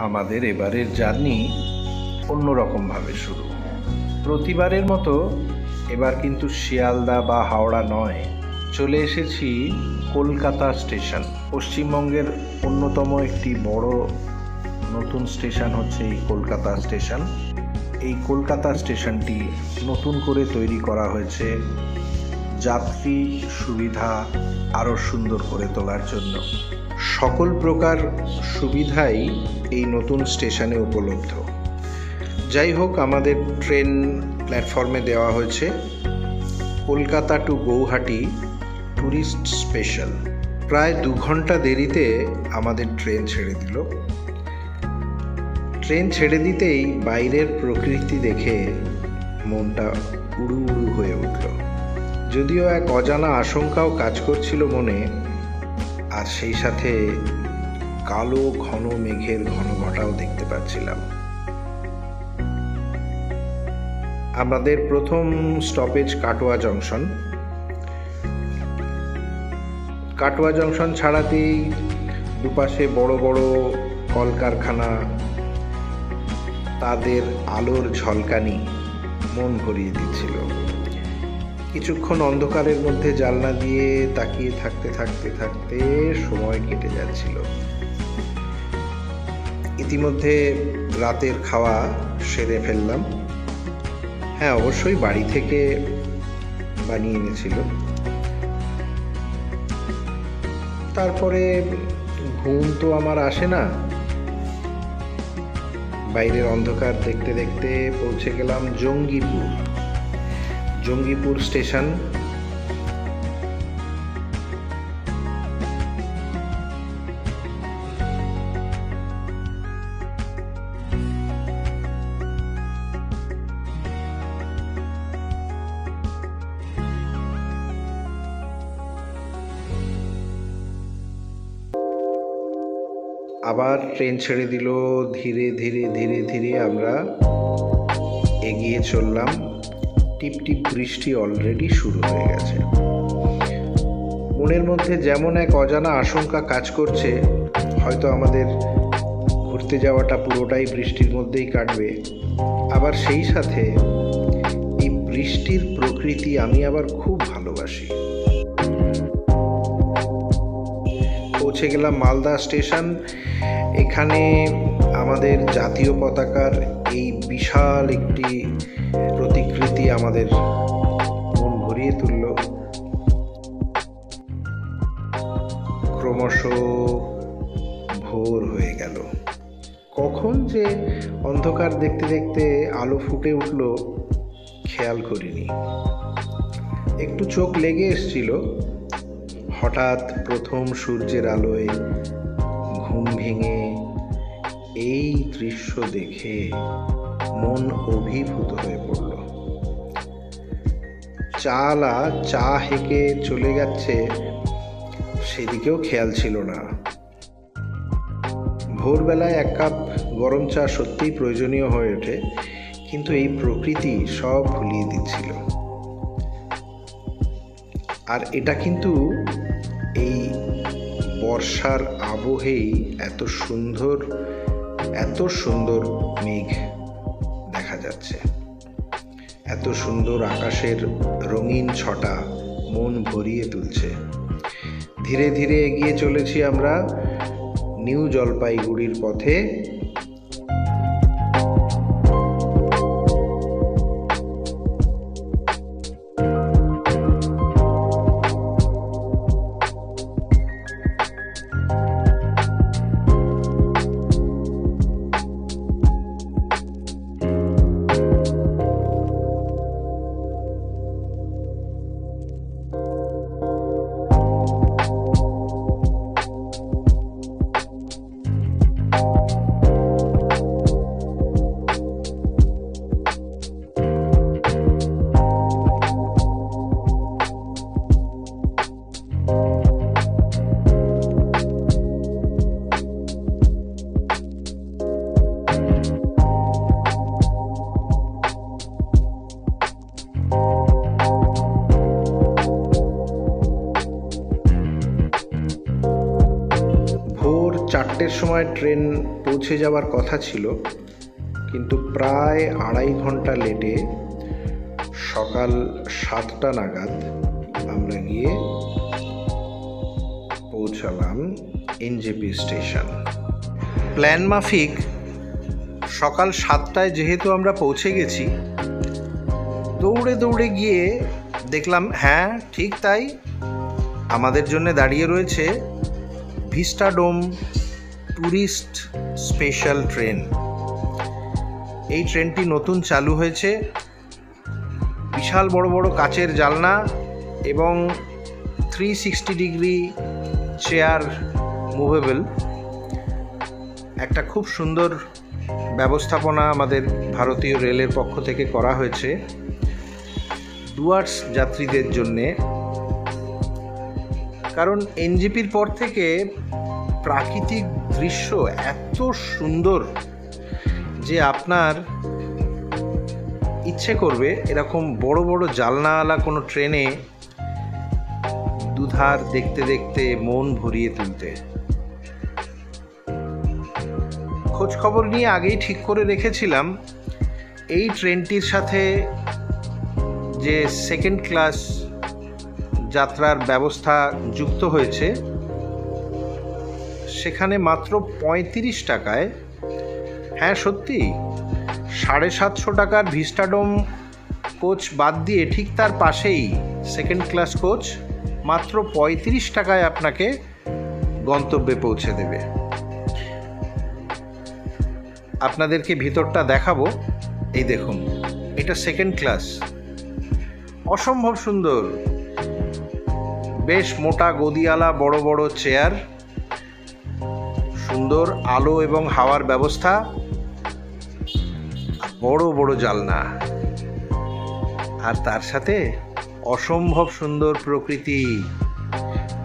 আমাদের এবারের জার্নি অন্যরকমভাবে শুরু। প্রতিবারের মতো এবার কিন্তু শিয়ালদা বা হাওড়া নয়, চলে এসেছি কলকাতা স্টেশন। পশ্চিমবঙ্গের অন্যতম একটি বড় নতুন স্টেশন হচ্ছে এই কলকাতা স্টেশন। এই কলকাতা স্টেশনটি নতুন করে তৈরি করা হয়েছে যাত্রী সুবিধা আরও সুন্দর করে তোলার জন্য। সকল প্রকার সুবিধাই এই নতুন স্টেশনে উপলব্ধ। যাই হোক, আমাদের ট্রেন প্ল্যাটফর্মে দেওয়া হয়েছে Kolkata to Guwahati tourist special. প্রায় 2 ঘন্টা দেরিতে আমাদের ট্রেন ছেড়ে দিল। ট্রেন ছেড়ে দিতেই বাইরের প্রকৃতি দেখে মনটা উড়ু উড়ু হয়ে উঠল। যদিও এক অজানা আশঙ্কাও কাজ করছিল মনে, আর সেই সাথে কালো ঘন মেঘের ঘনঘটাও দেখতে পাচ্ছিলাম। আমাদের প্রথম stoppage Katwa junction. Katwa junction ছাড়াতেই দুপাশে বড় বড় কলকারখানা, তাদের আলোর ঝলকানি মন ভরিয়ে দিচ্ছিল। কিছুক্ষণ অন্ধকারের মধ্যে জানলা দিয়ে তাকিয়ে থাকতে থাকতে থাকতে সময় কেটে যাচ্ছিল। ইতিমধ্যে রাতের খাওয়া সেরে ফেললাম। হ্যাঁ, অবশ্যই বাড়ি থেকে বানিয়ে এনেছিল। তারপরে ঘুম তো আমার আসে না। বাইরের অন্ধকার দেখতে দেখতে পৌঁছে গেলাম জঙ্গিপুর স্টেশন। আবার ট্রেন ছেড়ে দিল। ধীরে ধীরে ধীরে ধীরে আমরা এগিয়ে চললাম। টিপ টিপ বৃষ্টি অলরেডি শুরু হয়ে গেছে। মনের মধ্যে যেমন এক অজানা আশঙ্কা কাজ করছে, হয়তো আমাদের ঘুরতে যাওয়াটা পুরোটাই বৃষ্টির মধ্যেই কাটবে। আবার সেই সাথে এই বৃষ্টির প্রকৃতি আমি আবার খুব ভালোবাসি। পৌঁছে গেলাম মালদা স্টেশন। এখানে আমাদের জাতীয় পতাকার এই বিশাল একটি প্রতিকৃতি আমাদের মন ভরিয়ে তুলল। ক্রমশ ভোর হয়ে গেল। কখন যে অন্ধকার দেখতে দেখতে আলো ফুটে উঠল খেয়াল করিনি। একটু চোখ লেগে এসছিল। হঠাৎ প্রথম সূর্যের আলোয় ঘুম ভেঙে এই দৃশ্য দেখে মন অভিভূত হয়ে পড়ল। চালা চা হেঁকে চলে যাচ্ছে, সেদিকেও খেয়াল ছিল না। ভোরবেলায় 1 কাপ গরম চা সত্যিই প্রয়োজনীয় হয়ে ওঠে, কিন্তু এই প্রকৃতি সব ভুলিয়ে দিচ্ছিল। আর এটা কিন্তু এই বর্ষার আবহেই এত সুন্দর মেঘ দেখা যাচ্ছে, এত সুন্দর আকাশের রঙিন ছটা মন ভরিয়ে তুলছে। ধীরে ধীরে এগিয়ে চলেছি আমরা নিউ জলপাইগুড়ির পথে। 4টের সময় ট্রেন পৌঁছে যাওয়ার কথা ছিল, কিন্তু প্রায় 2.5 ঘন্টা লেটে সকাল 7টা নাগাদ আমরা গিয়ে পৌঁছালাম এনজেপি স্টেশন। প্ল্যান মাফিক সকাল 7টায় যেহেতু আমরা পৌঁছে গেছি, দৌড়ে দৌড়ে গিয়ে দেখলাম হ্যাঁ ঠিক তাই, আমাদের জন্য দাঁড়িয়ে রয়েছে ভিস্টাডোম ট্যুরিস্ট স্পেশাল ট্রেন। এই ট্রেনটি নতুন চালু হয়েছে, বিশাল বড় বড় কাচের জানলা এবং 360 ডিগ্রি চেয়ার মুভেবল। একটা খুব সুন্দর ব্যবস্থাপনা আমাদের ভারতীয় রেলের পক্ষ থেকে করা হয়েছে ডুয়ার্স যাত্রীদের জন্যে। কারণ এনজেপির পর থেকে প্রাকৃতিক দৃশ্য এত সুন্দর যে আপনার ইচ্ছে করবে এরকম বড় বড় জানলাওয়ালা কোনো ট্রেনে দুধার দেখতে দেখতে মন ভরিয়ে তুলতে। খোঁজ খবর নিয়ে আগেই ঠিক করে রেখেছিলাম এই ট্রেনটির সাথে যে সেকেন্ড ক্লাস যাত্রার ব্যবস্থা যুক্ত হয়েছে, সেখানে মাত্র 35 টাকায়, হ্যাঁ সত্যি 750 টাকার ভিস্টাডোম কোচ বাদ দিয়ে ঠিক তার পাশেই সেকেন্ড ক্লাস কোচ মাত্র 35 টাকায় আপনাকে গন্তব্যে পৌঁছে দেবে। আপনাদেরকে ভিতরটা দেখাবো। এই দেখুন, এটা সেকেন্ড ক্লাস, অসম্ভব সুন্দর, বেশ মোটা গদিওয়ালা বড় বড় চেয়ার, সুন্দর আলো এবং হাওয়ার ব্যবস্থা, বড় বড় জানলা, আর তার সাথে অসম্ভব সুন্দর প্রকৃতি।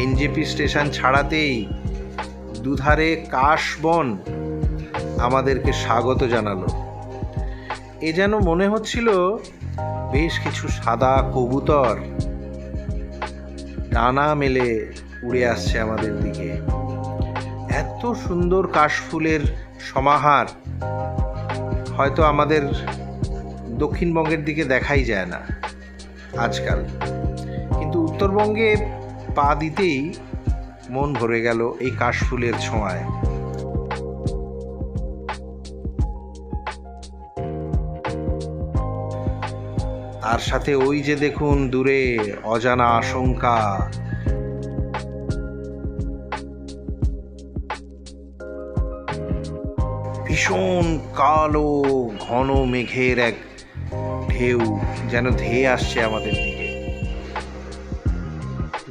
এনজেপি স্টেশন ছাড়াতেই দুধারে কাশবন আমাদেরকে স্বাগত জানালো। এ যেন মনে হচ্ছিল বেশ কিছু সাদা কবুতর ডানা মেলে উড়ে আসছে আমাদের দিকে। এত সুন্দর কাশফুলের সমাহার হয়তো আমাদের দক্ষিণবঙ্গের দিকে দেখাই যায় না আজকাল, কিন্তু উত্তরবঙ্গে পা দিতেই মন ভরে গেল এই কাশফুলের ছোঁয়ায়। তার সাথে ওই যে দেখুন দূরে অজানা আশঙ্কা, ভীষণ কালো ঘন মেঘের এক ঢেউ যেন ধেয়ে আসছে আমাদের দিকে।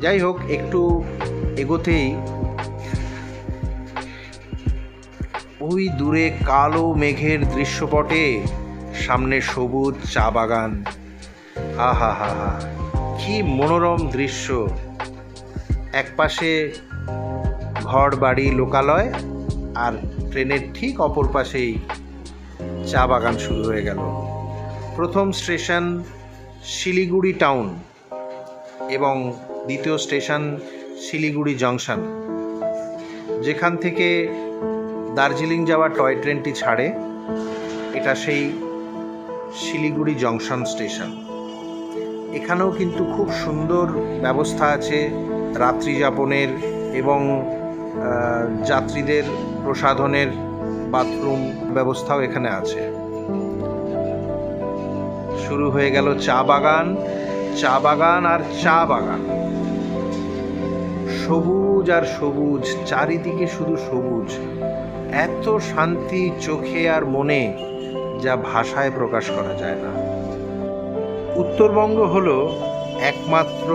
যাই হোক, একটু এগোতেই ওই দূরে কালো মেঘের দৃশ্যপটে সামনে সবুজ চা বাগান। আহা হা হা, কি মনোরম দৃশ্য। একপাশে ঘর বাড়ি লোকালয়, আর ট্রেনের ঠিক অপর পাশেই চা বাগান শুরু হয়ে গেল। প্রথম স্টেশন শিলিগুড়ি টাউন এবং দ্বিতীয় স্টেশন শিলিগুড়ি জংশন, যেখান থেকে দার্জিলিং যাওয়া টয় ট্রেনটি ছাড়ে। এটা সেই শিলিগুড়ি জংশন স্টেশন। এখানেও কিন্তু খুব সুন্দর ব্যবস্থা আছে রাত্রি যাপনের এবং যাত্রীদের প্রসাধনের বাথরুম ব্যবস্থাও এখানে আছে। শুরু হয়ে গেল চা বাগান, চা বাগান আর চা বাগান, সবুজ আর সবুজ, চারিদিকে শুধু সবুজ। এত শান্তি চোখে আর মনে যা ভাষায় প্রকাশ করা যায় না। উত্তরবঙ্গ হলো একমাত্র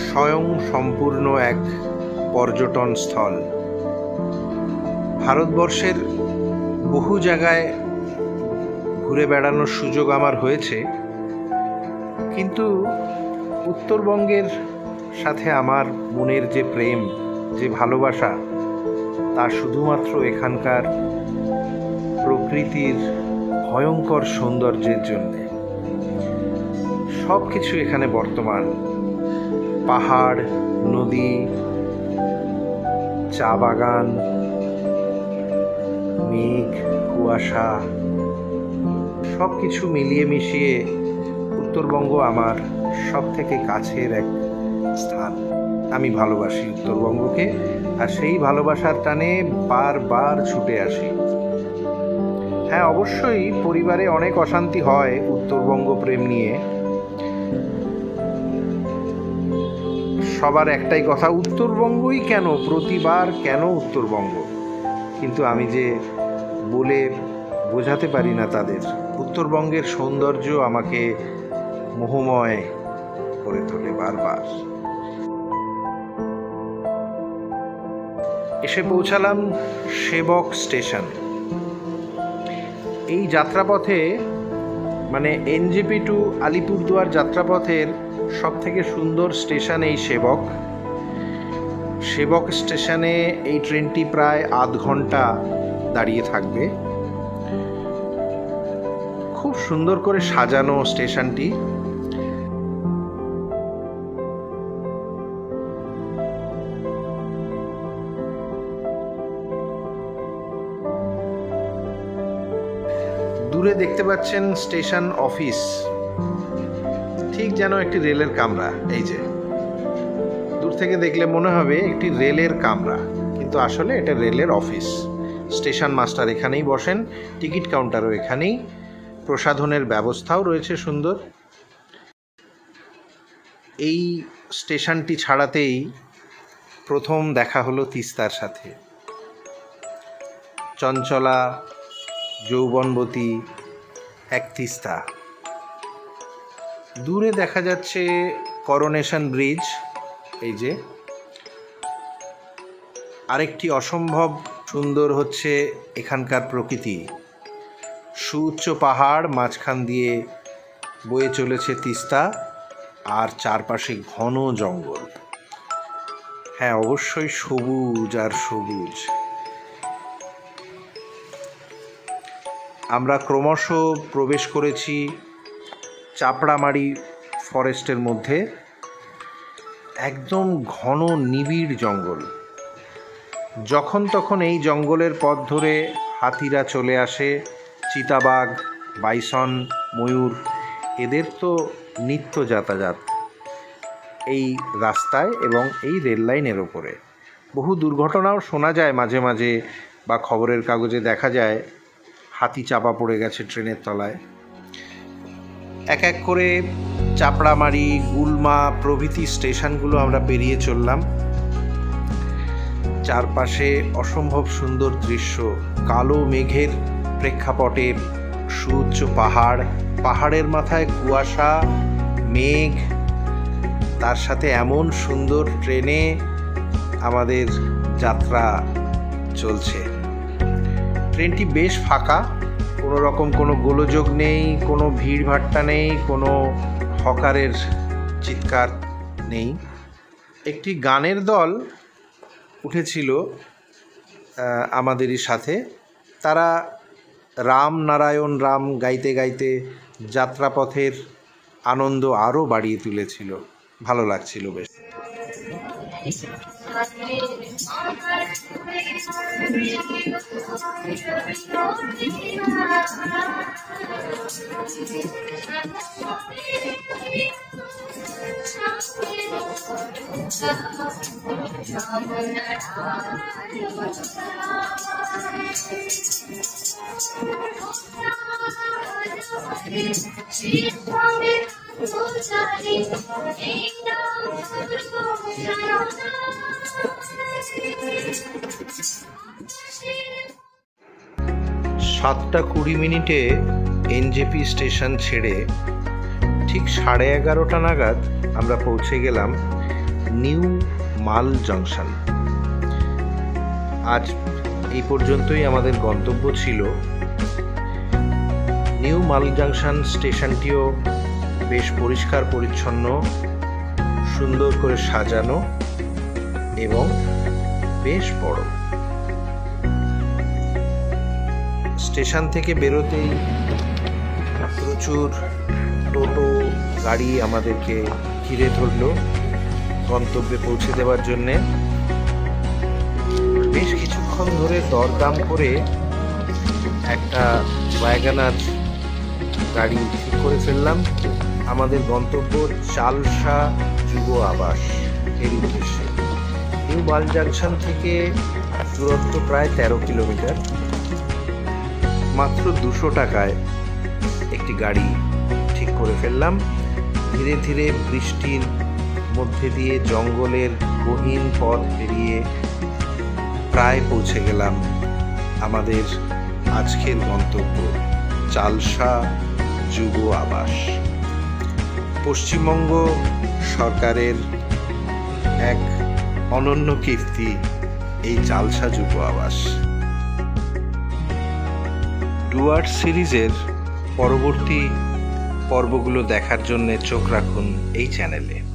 স্বয়ং সম্পূর্ণ এক পর্যটন স্থল। ভারতবর্ষের বহু জায়গায় ঘুরে বেড়ানোর সুযোগ আমার হয়েছে, কিন্তু উত্তরবঙ্গের সাথে আমার মনের যে প্রেম, যে ভালোবাসা, তা শুধুমাত্র এখানকার প্রকৃতির ভয়ঙ্কর সৌন্দর্যের জন্যে। সব কিছু এখানে বর্তমান, পাহাড়, নদী, চা বাগান, মেঘ, কুয়াশা, সব কিছু মিলিয়ে মিশিয়ে উত্তরবঙ্গ আমার সব থেকে কাছের এক স্থান। আমি ভালোবাসি উত্তরবঙ্গকে, আর সেই ভালোবাসার টানে বারবার ছুটে আসি। হ্যাঁ, অবশ্যই পরিবারে অনেক অশান্তি হয় উত্তরবঙ্গ প্রেম নিয়ে। সবার একটাই কথা, উত্তরবঙ্গই কেন, প্রতিবার কেন উত্তরবঙ্গ? কিন্তু আমি যে বলে বোঝাতে পারি না তাদের। উত্তরবঙ্গের সৌন্দর্য আমাকে মোহময় করে তোলে বারবার। এসে পৌঁছালাম সেবক স্টেশন। এই যাত্রাপথে, মানে এনজেপি টু আলিপুরদুয়ার যাত্রাপথের সব থেকে সুন্দর স্টেশন এই সেবক। সেবক স্টেশনে এই ট্রেনটি প্রায় আধ ঘন্টা দাঁড়িয়ে থাকবে। খুব সুন্দর করে সাজানো স্টেশনটি। দূরে দেখতে পাচ্ছেন স্টেশন অফিস, ঠিক যেন একটি রেলের কামরা। এই যে দূর থেকে দেখলে মনে হবে একটি রেলের কামরা, কিন্তু আসলে এটা রেলের অফিস। স্টেশন মাস্টার এখানেই বসেন, টিকিট কাউন্টারও এখানেই, প্রসাধনের ব্যবস্থাও রয়েছে সুন্দর। এই স্টেশনটি ছাড়াতেই প্রথম দেখা হলো তিস্তার সাথে। চঞ্চলা যৌবনবতী এক তিস্তা। দূরে দেখা যাচ্ছে করোনেশন ব্রিজ। এই যে আরেকটি অসম্ভব সুন্দর হচ্ছে এখানকার প্রকৃতি। সুউচ্চ পাহাড়, মাঝখান দিয়ে বয়ে চলেছে তিস্তা, আর চারপাশে ঘন জঙ্গল। হ্যাঁ, অবশ্যই সবুজ আর সবুজ। আমরা ক্রমশ প্রবেশ করেছি চাপড়ামারি ফরেস্টের মধ্যে। একদম ঘন নিবিড় জঙ্গল। যখন তখন এই জঙ্গলের পথ ধরে হাতিরা চলে আসে, চিতাবাঘ, বাইসন, ময়ূর, এদের তো নিত্য যাতায়াত এই রাস্তায় এবং এই রেল লাইনের ওপরে। বহু দুর্ঘটনাও শোনা যায় মাঝে মাঝে, বা খবরের কাগজে দেখা যায় হাতি চাপা পড়ে গেছে ট্রেনের তলায়। এক এক করে চাপড়ামারি, গুলমা প্রভৃতি স্টেশনগুলো আমরা পেরিয়ে চললাম। চারপাশে অসম্ভব সুন্দর দৃশ্য। কালো মেঘের প্রেক্ষাপটে সুউচ্চ পাহাড়, পাহাড়ের মাথায় কুয়াশা, মেঘ, তার সাথে এমন সুন্দর ট্রেনে আমাদের যাত্রা চলছে। ট্রেনটি বেশ ফাঁকা, কোনো রকম কোনো গোলযোগ নেই, কোনো ভিড়ভাট্টা নেই, কোনো হকারের চিৎকার নেই। একটি গানের দল উঠেছিল আমাদেরই সাথে। তারা রাম নারায়ণ রাম গাইতে গাইতে যাত্রাপথের আনন্দ আরও বাড়িয়ে তুলেছিল। ভালো লাগছিল বেশ। সাতটা 20 এনজেপি স্টেশন ছেড়ে ঠিক 11:30 নাগাদ আমরা পৌঁছে গেলাম নিউ মাল জংশন। আজ এই পর্যন্তই আমাদের গন্তব্য ছিল। নিউ মাল জংশন স্টেশনটিও বেশ পরিষ্কার পরিচ্ছন্ন, সুন্দর করে সাজানো এবং বেশ বড়। স্টেশন থেকে বেরোতেই প্রচুর টোটো গাড়ি আমাদেরকে ঘিরে ধরল গন্তব্যে পৌঁছে দেওয়ার জন্যে। বেশ কিছুক্ষণ ধরে দরদাম করে একটা ওয়াগনার গাড়ি ঠিক করে ফেললাম আমাদের গন্তব্য চালসা যুব আবাস এর উদ্দেশ্যে। নিউ মাল জাংশন থেকে দূরত্ব প্রায় 13 কিলোমিটার। মাত্র 200 টাকায় একটি গাড়ি ঠিক করে ফেললাম। ধীরে ধীরে বৃষ্টির মধ্যে দিয়ে জঙ্গলের গহীন পথ পেরিয়ে প্রায় পৌঁছে গেলাম আমাদের আজকের গন্তব্য চালসা যুব আবাস। পশ্চিমবঙ্গ সরকারের এক অনন্য কীর্তি এই চালসা যুব আবাস। ডুয়ার্স সিরিজের পরবর্তী পর্বগুলো দেখার জন্য চোখ রাখুন এই চ্যানেলে।